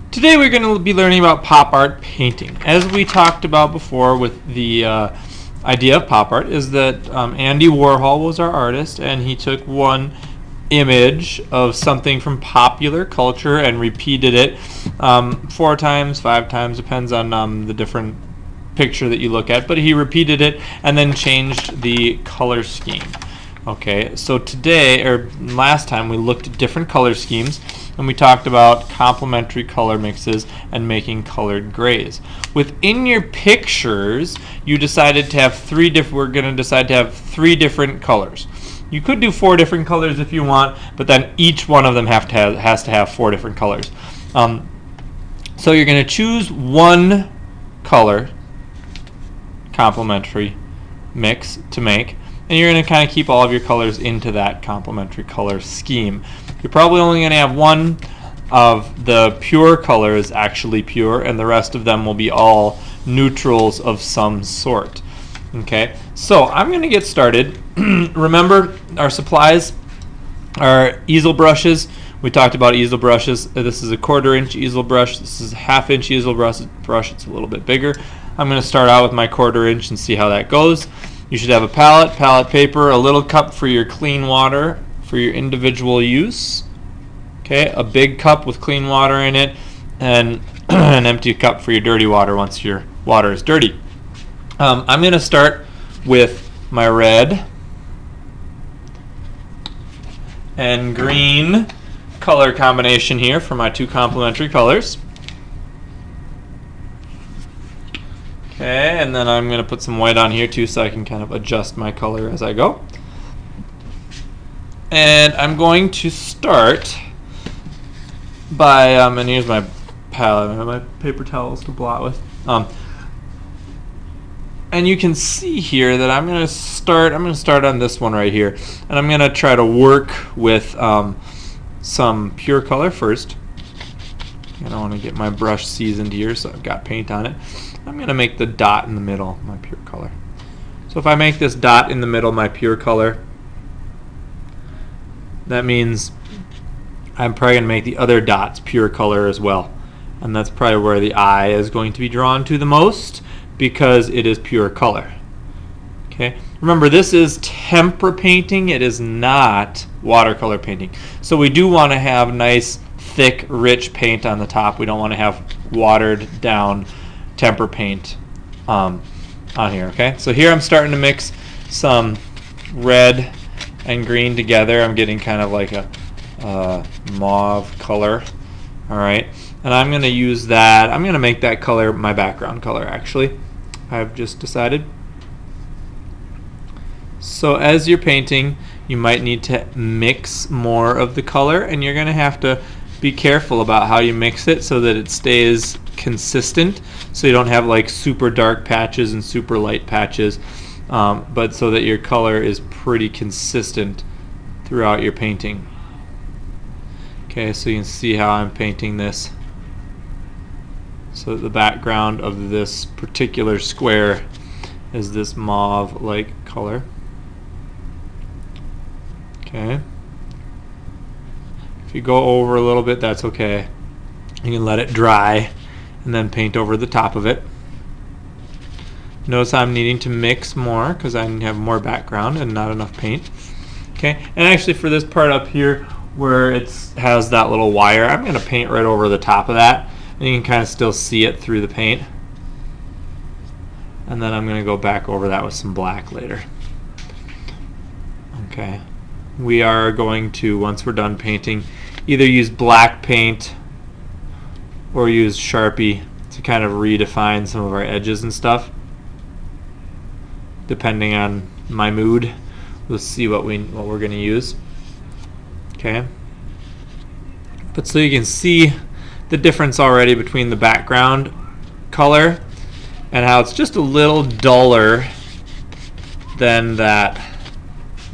Today we're going to be learning about pop art painting. As we talked about before with the idea of pop art is that Andy Warhol was our artist, and he took one image of something from popular culture and repeated it 4 times, 5 times, depends on the different picture that you look at, but he repeated it and then changed the color scheme. Okay, so today, or last time, we looked at different color schemes, and we talked about complementary color mixes and making colored grays. Within your pictures, you decided to have we're going to decide to have 3 different colors. You could do 4 different colors if you want, but then each one of them has to have 4 different colors. So you're going to choose one color complementary mix to make, and you're going to kind of keep all of your colors into that complementary color scheme. You're probably only going to have one of the pure colors actually pure, and the rest of them will be all neutrals of some sort. Okay, so I'm going to get started. Remember, our supplies are easel brushes. We talked about easel brushes. This is a 1/4 inch easel brush. This is a 1/2 inch easel brush. It's a little bit bigger. I'm going to start out with my 1/4 inch and see how that goes. You should have a palette paper, a little cup for your clean water for your individual use. Okay, a big cup with clean water in it, and an empty cup for your dirty water once your water is dirty. I'm going to start with my red and green color combination here for my 2 complementary colors. Okay, and then I'm going to put some white on here too so I can kind of adjust my color as I go. And I'm going to start by, and here's my palette. I have my paper towels to blot with. And you can see here that I'm going to start on this one right here. And I'm going to try to work with some pure color first. I don't want to get my brush seasoned here, so I've got paint on it. I'm going to make the dot in the middle my pure color. So if I make this dot in the middle my pure color, that means I'm probably going to make the other dots pure color as well. And that's probably where the eye is going to be drawn to the most, because it is pure color. Okay. Remember, this is tempera painting. It is not watercolor painting. So we do want to have nice, thick, rich paint on the top. We don't want to have watered down tempera paint on here. Okay. So here I'm starting to mix some red and green together. I'm getting kind of like a mauve color. All right. And I'm going to use that. I'm going to make that color my background color, actually. I've just decided. So as you're painting, you might need to mix more of the color, and you're going to have to be careful about how you mix it so that it stays consistent, so you don't have like super dark patches and super light patches, but so that your color is pretty consistent throughout your painting. Okay, so you can see how I'm painting this. So the background of this particular square is this mauve-like color. Okay. If you go over a little bit, that's okay. You can let it dry and then paint over the top of it. Notice I'm needing to mix more because I have more background and not enough paint. Okay, and actually for this part up here where it has that little wire, I'm going to paint right over the top of that. And you can kind of still see it through the paint. And then I'm going to go back over that with some black later. Okay. We are going to, once we're done painting, either use black paint or use Sharpie to kind of redefine some of our edges and stuff. Depending on my mood, we'll see what we're going to use. Okay. But so you can see the difference already between the background color and how it's just a little duller than that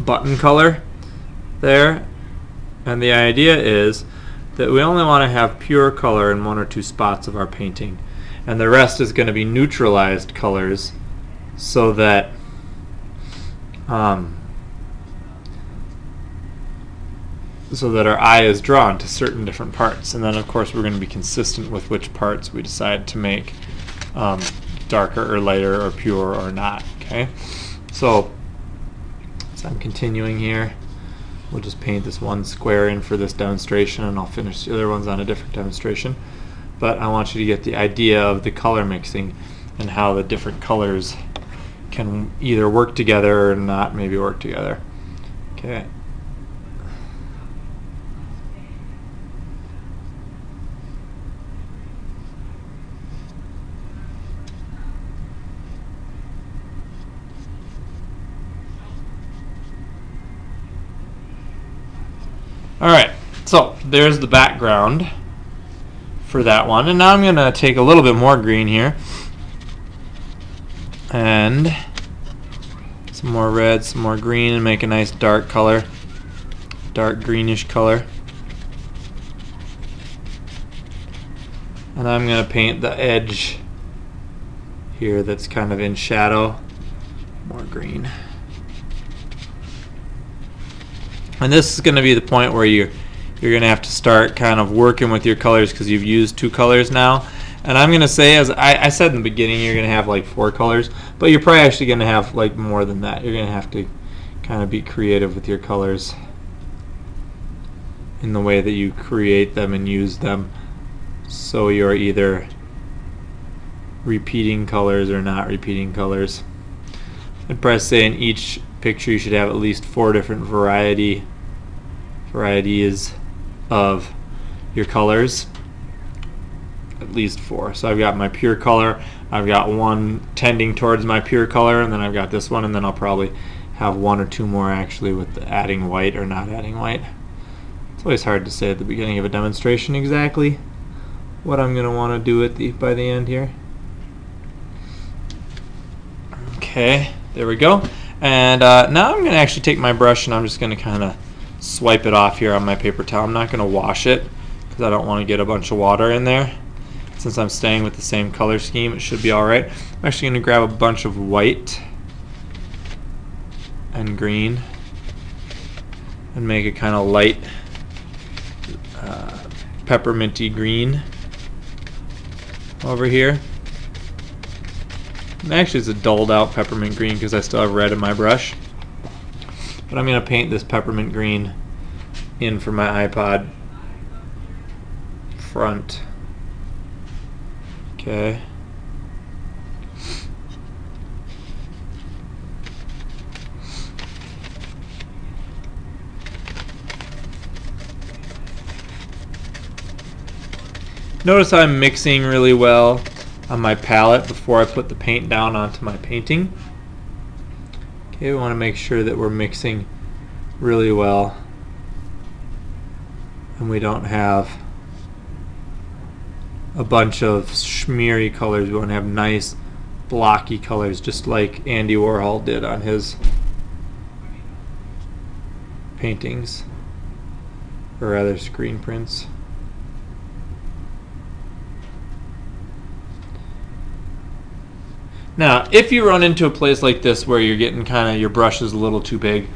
button color there. And the idea is that we only want to have pure color in 1 or 2 spots of our painting, and the rest is going to be neutralized colors so that so that our eye is drawn to certain different parts. And then of course we're going to be consistent with which parts we decide to make darker or lighter or pure or not. Okay, so I'm continuing here. We'll just paint this one square in for this demonstration, and I'll finish the other ones on a different demonstration. But I want you to get the idea of the color mixing and how the different colors can either work together or not maybe work together. Okay. Alright, so there's the background for that one. And now I'm going to take a little bit more green here. And some more red, some more green, and make a nice dark color. Dark greenish color. And I'm going to paint the edge here that's kind of in shadow. More green. And this is going to be the point where you're going to have to start kind of working with your colors because you've used 2 colors now. And I'm going to say, as I said in the beginning, you're going to have like 4 colors, but you're probably actually going to have like more than that. You're going to have to kind of be creative with your colors in the way that you create them and use them. So you're either repeating colors or not repeating colors. I'd probably say in each picture you should have at least 4 different varieties of your colors. At least 4. So I've got my pure color, I've got one tending towards my pure color, and then I've got this one, and then I'll probably have 1 or 2 more actually with the adding white or not adding white. It's always hard to say at the beginning of a demonstration exactly what I'm going to want to do by the end here. Okay, there we go. And now I'm going to actually take my brush and I'm just going to kind of swipe it off here on my paper towel. I'm not going to wash it because I don't want to get a bunch of water in there. Since I'm staying with the same color scheme, it should be alright. I'm actually going to grab a bunch of white and green and make a kind of light pepperminty green over here. And actually it's a dulled out peppermint green because I still have red in my brush. But I'm going to paint this peppermint green in for my iPod front. Okay. Notice how I'm mixing really well on my palette before I put the paint down onto my painting. Okay, we want to make sure that we're mixing really well and we don't have a bunch of smeary colors. We want to have nice blocky colors just like Andy Warhol did on his paintings, or rather screen prints. Now, if you run into a place like this where you're getting kind of, your brush is a little too big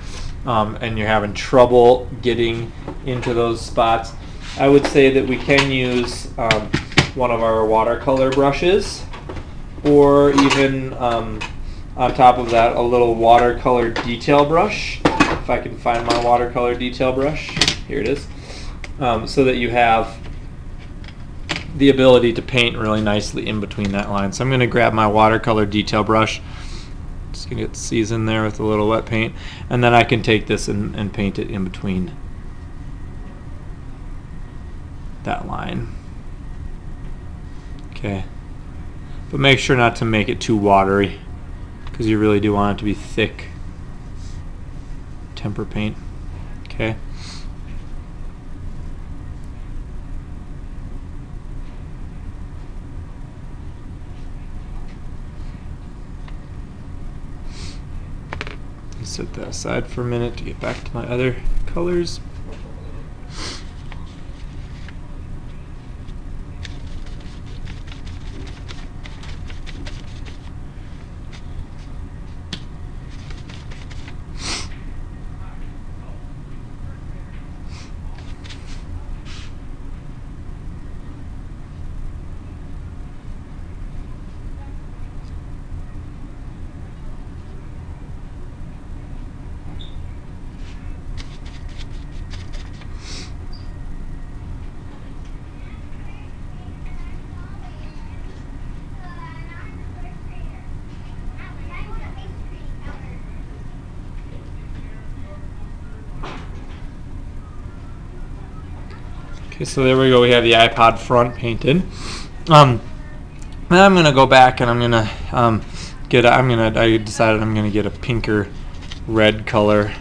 and you're having trouble getting into those spots, I would say that we can use one of our watercolor brushes, or even on top of that, a little watercolor detail brush. If I can find my watercolor detail brush, here it is, so that you have the ability to paint really nicely in between that line. So I'm going to grab my watercolor detail brush, just going to get seasoned there with a little wet paint, and then I can take this and paint it in between that line. Okay, but make sure not to make it too watery because you really do want it to be thick temper paint. Okay. Set that aside for a minute to get back to my other colors. Okay, so there we go. We have the iPod front painted. Then I'm gonna go back and I'm gonna I decided I'm gonna get a pinker red color.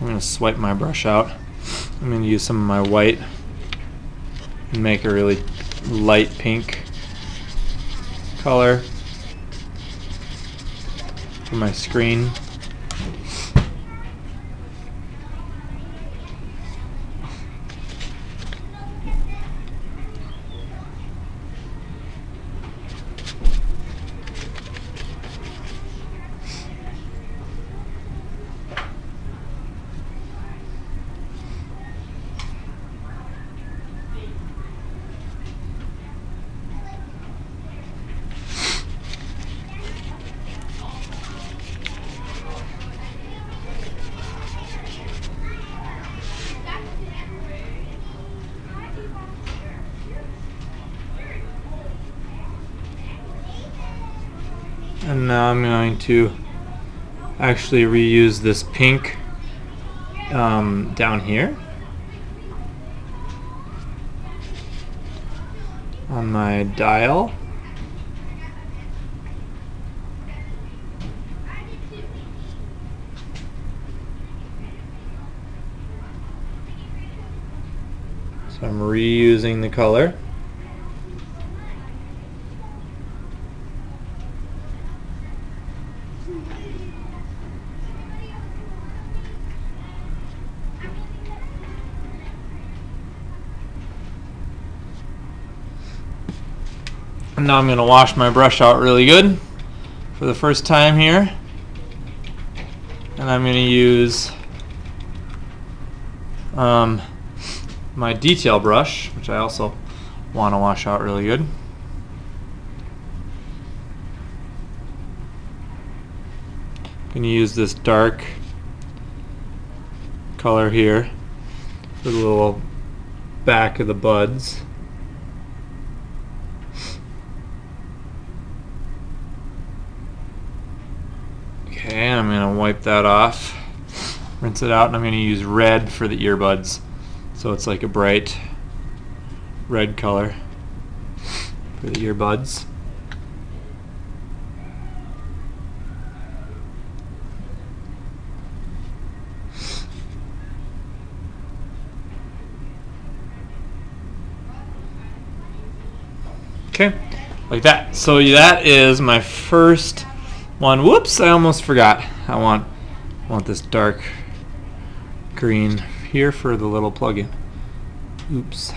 I'm gonna swipe my brush out. I'm gonna use some of my white and make a really light pink color for my screen. And now I'm going to actually reuse this pink down here on my dial. So I'm reusing the color. And now I'm going to wash my brush out really good for the first time here. And I'm going to use my detail brush, which I also want to wash out really good. I'm going to use this dark color here for the little back of the buds. Okay, I'm going to wipe that off, rinse it out, and I'm going to use red for the earbuds. So it's like a bright red color for the earbuds. Okay, like that. So that is my first one. Whoops, I almost forgot. I want this dark green here for the little plug-in. Oops.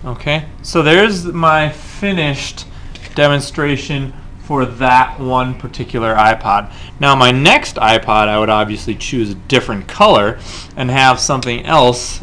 Okay, so there's my finished demonstration for that one particular iPod. Now my next iPod, I would obviously choose a different color and have something else